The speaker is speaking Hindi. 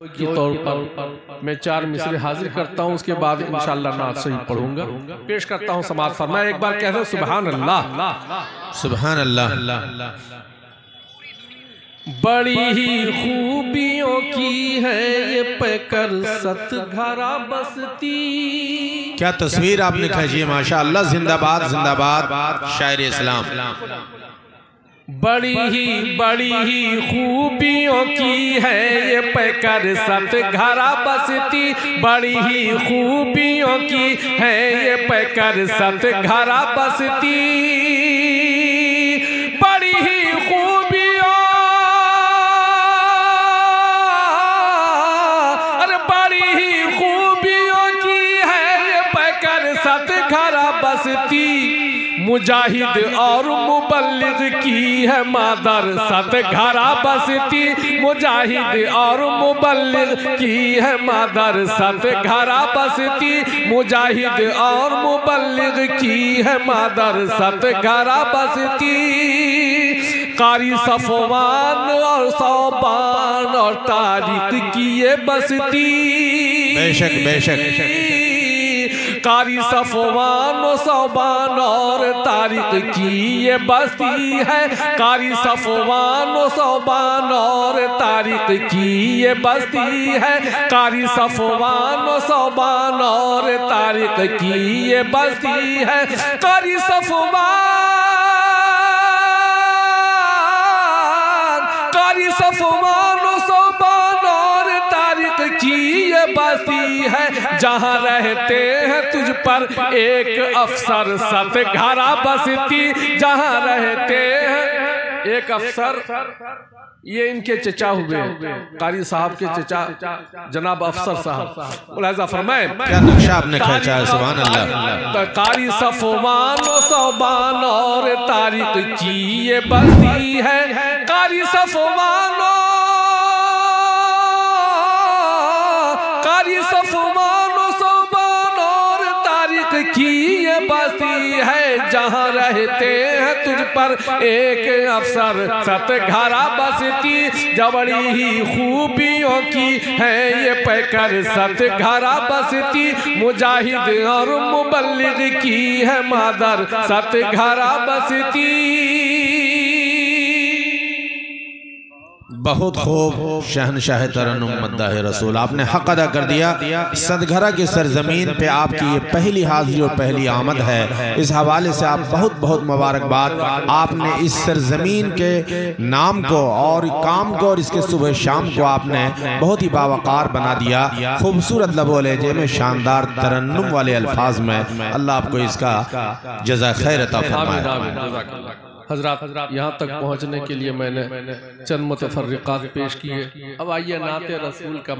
के तौर पर मैं 4 मिसरे हाजिर करता हूँ, उसके बाद इंशाअल्लाह नात सही पढ़ूंगा। पेश करता हूँ समाज फरमाए। एक बार कहते सुभान अल्लाह सुभान अल्लाह। बड़ी ही खूबियों की है ये पैकर सतघरा बसती। क्या तस्वीर आपने खींची है, माशाअल्लाह। जिंदाबाद जिंदाबाद शायर इस्लाम। बड़ी ही खूबियों की है ये पैकर सतघरा बसती। बड़ी ही खूबियों की है ये पैकर सतघरा बसती। बड़ी ही खूबियों, अरे बड़ी ही खूबियों की है ये पैकर सतघरा बसती। मुजाहिद और मुबल्लिग की है मादर सतघरा बसती। मुजाहिद और मुबल्लिग की है मादर सतघरा बसती। मुजाहिद और मुबल्लिग की है मादर सतघरा बसती। कारी सफवान और सौबान और तारिक की ये बसती। बेशक बेशक। कारी सफवान सौबान और तारिक की ये बस्ती है। कारी सफवान सौबान और तारिक की ये बस्ती है। कारी सफवान सौबान और तारिक की ये बस्ती है। कारी सफवान सौबान और तारिक की ये बस्ती है। जहाँ रहते हैं तुझ पर एक अफसर सतघरा बसती। जहाँ रहते हैं एक अफसर, ये इनके चचा हुए कारी साहब के चचा जनाब अफसर साहब। मुलाहिजा फरमाए क्या नक्शा आपने खींचा है, सुभान अल्लाह। कारी सफवान सौबान और तारिक की ये बस्ती है। कारी सफवान सौबान और तारिक की ये बस्ती है। जहाँ रहते हैं तुझ पर एक अफसर सतघरा बसती। जबड़ी ही खूबियों की है ये पैकर सतघरा बसती। मुजाहिद और मुबल्लिग की है मादर सतघरा बसती। बहुत खूब शहनशाह तरन्नुम मद्दाह रसूल, आपने हक अदा कर दिया। सतघरा की सरजमीन पे आपकी ये पहली हाजिरी और पहली आमद है। इस हवाले से आप बहुत बहुत मुबारकबाद। आपने इस सरजमीन के नाम को और काम को और इसके सुबह शाम को आपने बहुत ही बावकार बना दिया। खूबसूरत लबो लहजे में शानदार तरन्नुम वाले अल्फाज में अल्लाह आपको इसका जज़ा खैर अता फरमाए। हजरात यहाँ तक पहुँचने के लिए मैंने चंद मुतफर्रिकात पेश किए। अब आइए नाते रसूल का